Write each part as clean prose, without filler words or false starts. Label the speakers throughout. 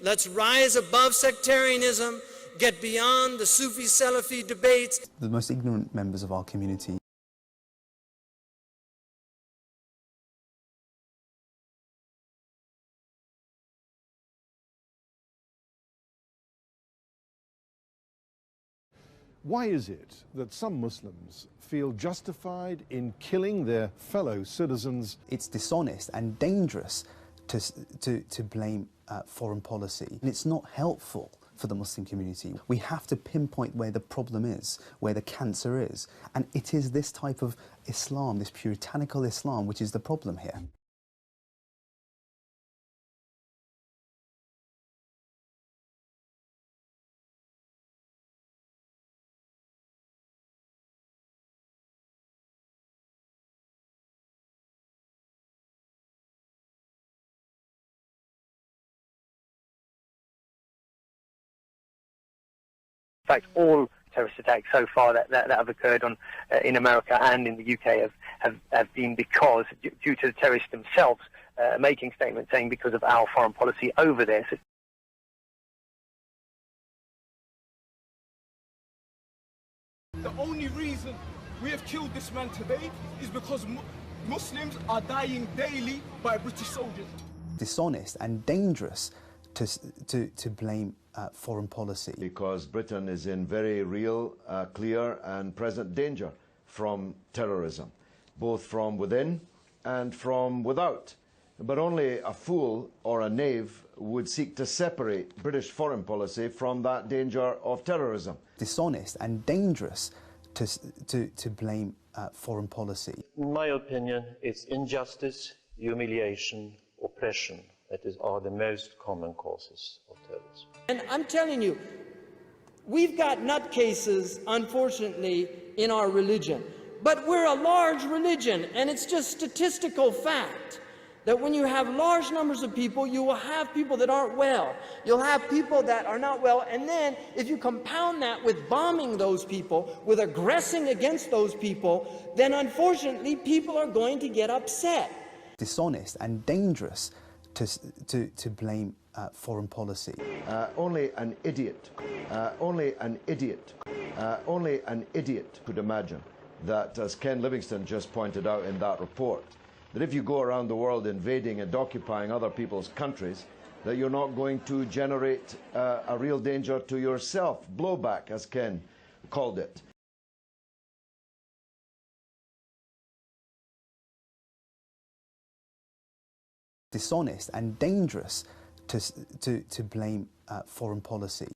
Speaker 1: Let's rise above sectarianism, get beyond the Sufi-Salafi debates.
Speaker 2: The most ignorant members of our community.
Speaker 3: Why is it that some Muslims feel justified in killing their fellow citizens?
Speaker 2: It's dishonest and dangerous to blame foreign policy. And it's not helpful for the Muslim community. We have to pinpoint where the problem is, where the cancer is. And it is this type of Islam, this puritanical Islam, which is the problem here.
Speaker 4: In fact, all terrorist attacks so far that have occurred in America and in the UK have been because, due to the terrorists themselves making statements saying because of our foreign policy over there. So
Speaker 5: the only reason we have killed this man today is because Muslims are dying daily by British soldiers.
Speaker 2: Dishonest and dangerous to blame foreign policy.
Speaker 6: Because Britain is in very real, clear and present danger from terrorism, both from within and from without. But only a fool or a knave would seek to separate British foreign policy from that danger of terrorism.
Speaker 2: Dishonest and dangerous to blame foreign policy.
Speaker 7: In my opinion, it's injustice, humiliation, oppression that are the most common causes of terrorism.
Speaker 1: And I'm telling you, we've got nutcases, unfortunately, in our religion. But we're a large religion, and it's just statistical fact that when you have large numbers of people, you will have people that aren't well. You'll have people that are not well, and then if you compound that with bombing those people, with aggressing against those people, then unfortunately people are going to get upset.
Speaker 2: Dishonest and dangerous to blame foreign policy.
Speaker 6: Only an idiot could imagine that, as Ken Livingstone just pointed out in that report, that if you go around the world invading and occupying other people's countries, that you're not going to generate a real danger to yourself, blowback, as Ken called it.
Speaker 2: Dishonest and dangerous to blame foreign policy.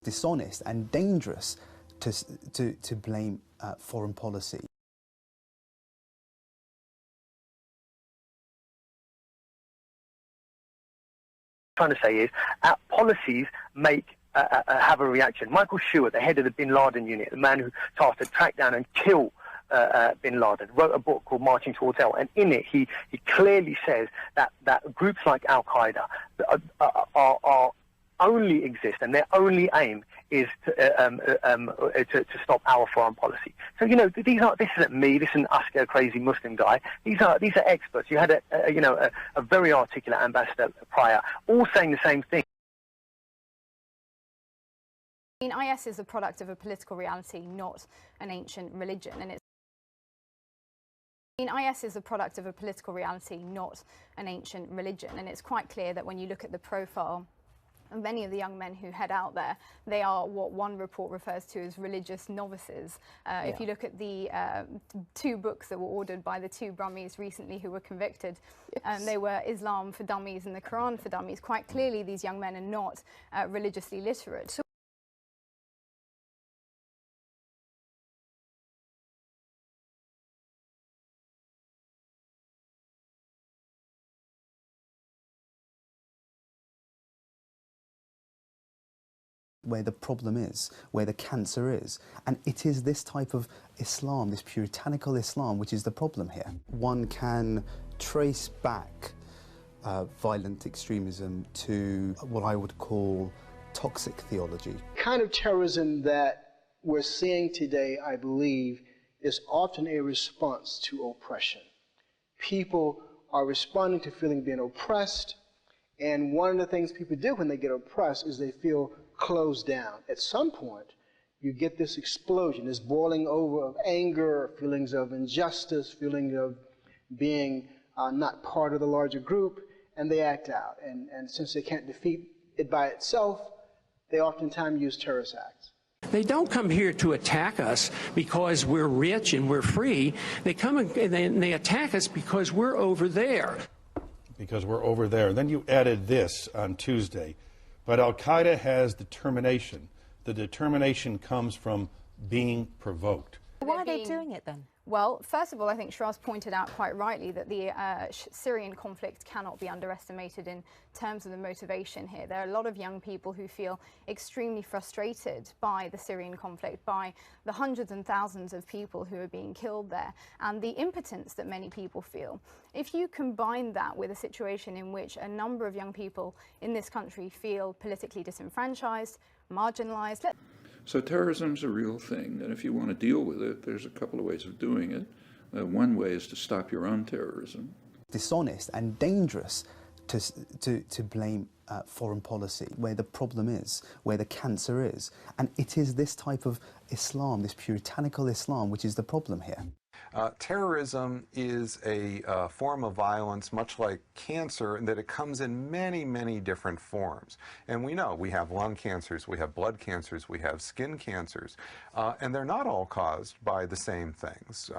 Speaker 2: Dishonest and dangerous to blame foreign policy.
Speaker 4: Trying to say is our policies have a reaction. Michael Stewart, the head of the Bin Laden unit, the man who tasked to track down and kill Bin Laden, wrote a book called Marching Towards Hell, and in it he clearly says that groups like Al-Qaeda are only exist and their only aim is to stop our foreign policy. So, you know, this isn't me, this isn't Asghar, crazy Muslim guy. These are experts. You had a very articulate ambassador prior, all saying the same thing.
Speaker 8: I mean, IS is a product of a political reality, not an ancient religion, and it's IS is a product of a political reality, not an ancient religion, and it's quite clear that when you look at the profile of many of the young men who head out there, they are what one report refers to as religious novices. If you look at the 2 books that were ordered by the 2 Brahmins recently who were convicted, they were Islam for Dummies and the Quran for Dummies. Quite clearly, these young men are not religiously literate.
Speaker 2: Where the problem is, where the cancer is. And it is this type of Islam, this puritanical Islam, which is the problem here. One can trace back violent extremism to what I would call toxic theology.
Speaker 9: The kind of terrorism that we're seeing today, I believe, is often a response to oppression. People are responding to feeling being oppressed, and one of the things people do when they get oppressed is they feel closed down. At some point, you get this explosion, this boiling over of anger, feelings of injustice, feeling of being not part of the larger group, and they act out. And since they can't defeat it by itself, they oftentimes use terrorist acts.
Speaker 10: They don't come here to attack us because we're rich and we're free. They come and they attack us because we're over there.
Speaker 3: Because we're over there. Then you added this on Tuesday. But al-Qaeda has determination. The determination comes from being provoked.
Speaker 11: Why are they doing it then?
Speaker 8: Well, first of all, I think Shiraz pointed out quite rightly that the Syrian conflict cannot be underestimated in terms of the motivation here. There are a lot of young people who feel extremely frustrated by the Syrian conflict, by the hundreds and thousands of people who are being killed there, and the impotence that many people feel. If you combine that with a situation in which a number of young people in this country feel politically disenfranchised, marginalized.
Speaker 12: So terrorism's a real thing, and if you want to deal with it, there's a couple of ways of doing it. One way is to stop your own terrorism.
Speaker 2: Dishonest and dangerous to blame foreign policy where the problem is, where the cancer is. And it is this type of Islam, this puritanical Islam, which is the problem here.
Speaker 13: Terrorism is a form of violence, much like cancer, in that it comes in many, many different forms. And we know we have lung cancers, we have blood cancers, we have skin cancers, and they're not all caused by the same things,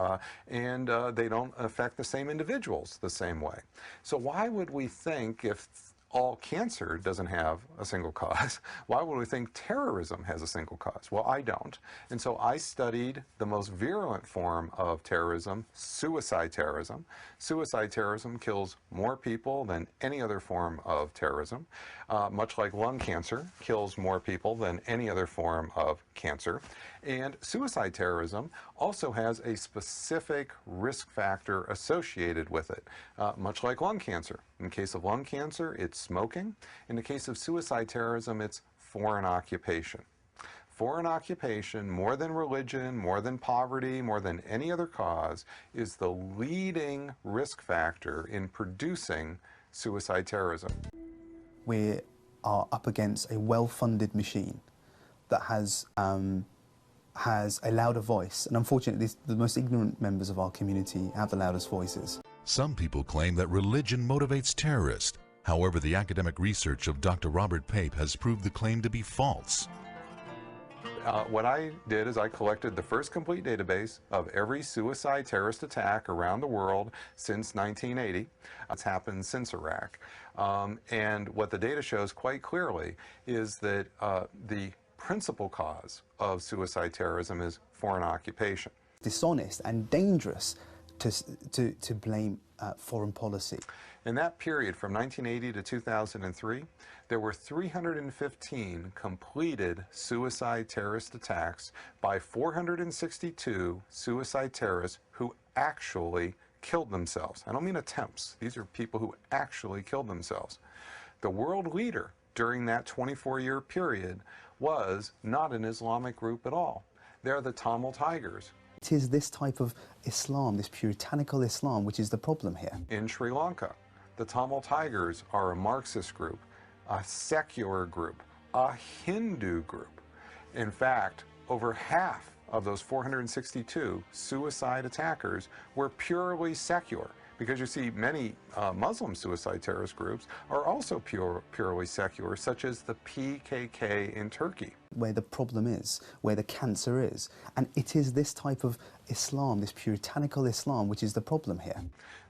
Speaker 13: and they don't affect the same individuals the same way. So why would we think, if all cancer doesn't have a single cause, why would we think terrorism has a single cause? Well, I don't. And so I studied the most virulent form of terrorism, suicide terrorism. Suicide terrorism kills more people than any other form of terrorism, much like lung cancer kills more people than any other form of cancer. And suicide terrorism also has a specific risk factor associated with it, much like lung cancer. In the case of lung cancer, it's smoking. In the case of suicide terrorism, it's foreign occupation. Foreign occupation, more than religion, more than poverty, more than any other cause, is the leading risk factor in producing suicide terrorism.
Speaker 2: We are up against a well-funded machine that has a louder voice, and unfortunately the most ignorant members of our community have the loudest voices.
Speaker 14: Some people claim that religion motivates terrorists. However, the academic research of Dr. Robert Pape has proved the claim to be false.
Speaker 13: What I did is I collected the first complete database of every suicide terrorist attack around the world since 1980. It's happened since Iraq. And what the data shows quite clearly is that the principal cause of suicide terrorism is foreign occupation.
Speaker 2: Dishonest and dangerous to blame foreign policy.
Speaker 13: In that period from 1980 to 2003, there were 315 completed suicide terrorist attacks by 462 suicide terrorists who actually killed themselves. I don't mean attempts. These are people who actually killed themselves. The world leader during that 24-year period was not an Islamic group at all. They're the Tamil Tigers.
Speaker 2: It is this type of Islam, this puritanical Islam, which is the problem here.
Speaker 13: In Sri Lanka, the Tamil Tigers are a Marxist group, a secular group, a Hindu group. In fact, over half of those 462 suicide attackers were purely secular. Because you see, many Muslim suicide terrorist groups are also purely secular, such as the PKK in Turkey.
Speaker 2: Where the problem is, where the cancer is. And it is this type of Islam, this puritanical Islam, which is the problem here.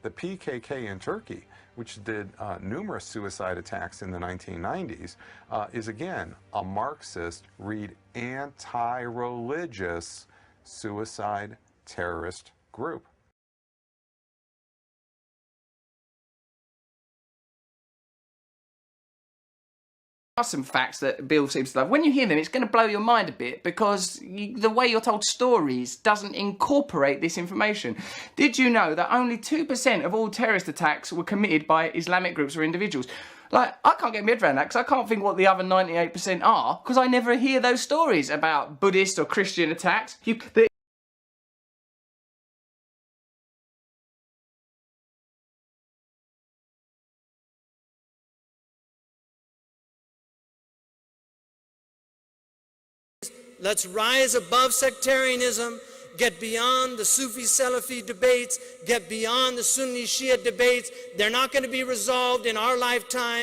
Speaker 13: The PKK in Turkey, which did numerous suicide attacks in the 1990s, is again a Marxist, read anti-religious suicide terrorist group.
Speaker 11: Are some facts that Bill seems to love. When you hear them, it's going to blow your mind a bit because the way you're told stories doesn't incorporate this information. Did you know that only 2% of all terrorist attacks were committed by Islamic groups or individuals? Like, I can't get my head around that because I can't think what the other 98% are because I never hear those stories about Buddhist or Christian attacks.
Speaker 1: Let's rise above sectarianism, get beyond the Sufi-Salafi debates, get beyond the Sunni-Shia debates. They're not going to be resolved in our lifetime.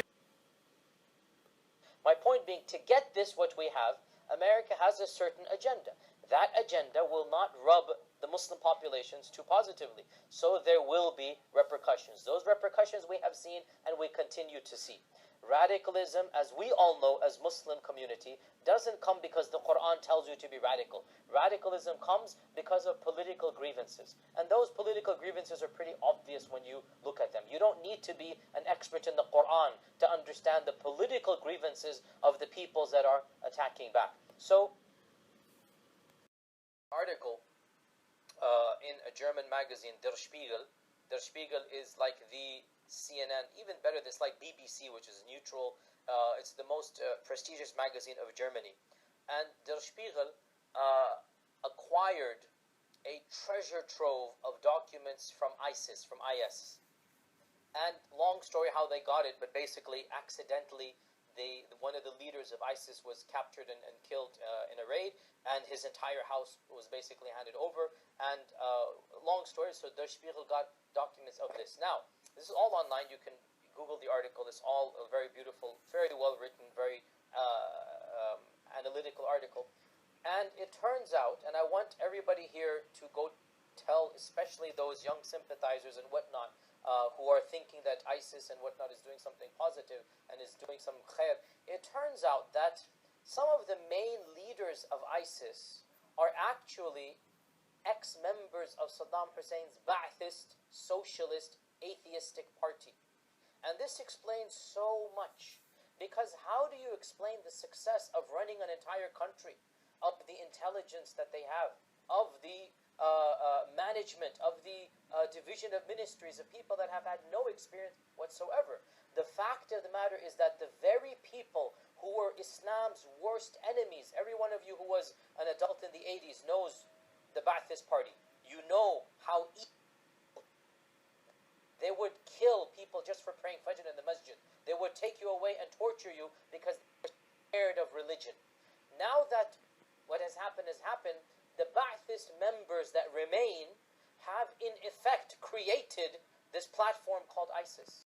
Speaker 15: My point being, to get this what we have, America has a certain agenda. That agenda will not rub the Muslim populations too positively. So there will be repercussions. Those repercussions we have seen and we continue to see. Radicalism, as we all know as Muslim community, doesn't come because the Quran tells you to be radical. Radicalism comes because of political grievances. And those political grievances are pretty obvious when you look at them. You don't need to be an expert in the Quran to understand the political grievances of the peoples that are attacking back. So, article in a German magazine, Der Spiegel. Der Spiegel is like the CNN, even better, this like BBC, which is neutral. It's the most prestigious magazine of Germany. And Der Spiegel acquired a treasure trove of documents from ISIS, from IS. And long story how they got it, but basically accidentally one of the leaders of ISIS was captured and killed in a raid, and his entire house was basically handed over. And long story, so Der Spiegel got documents of this. Now, this is all online. You can Google the article. It's all a very beautiful, very well written, very analytical article. And it turns out, and I want everybody here to go tell, especially those young sympathizers and whatnot, who are thinking that ISIS and whatnot is doing something positive and is doing some khair. It turns out that some of the main leaders of ISIS are actually ex-members of Saddam Hussein's Ba'athist, socialist, atheistic party. And this explains so much, because how do you explain the success of running an entire country, of the intelligence that they have, of the management, of the division of ministries, of people that have had no experience whatsoever? The fact of the matter is that the very people who were Islam's worst enemies, every one of you who was an adult in the 80s knows the Ba'athist party. You know how they would kill people just for praying Fajr in the masjid. They would take you away and torture you because they were scared of religion. Now that what has happened, the Ba'athist members that remain have in effect created this platform called ISIS.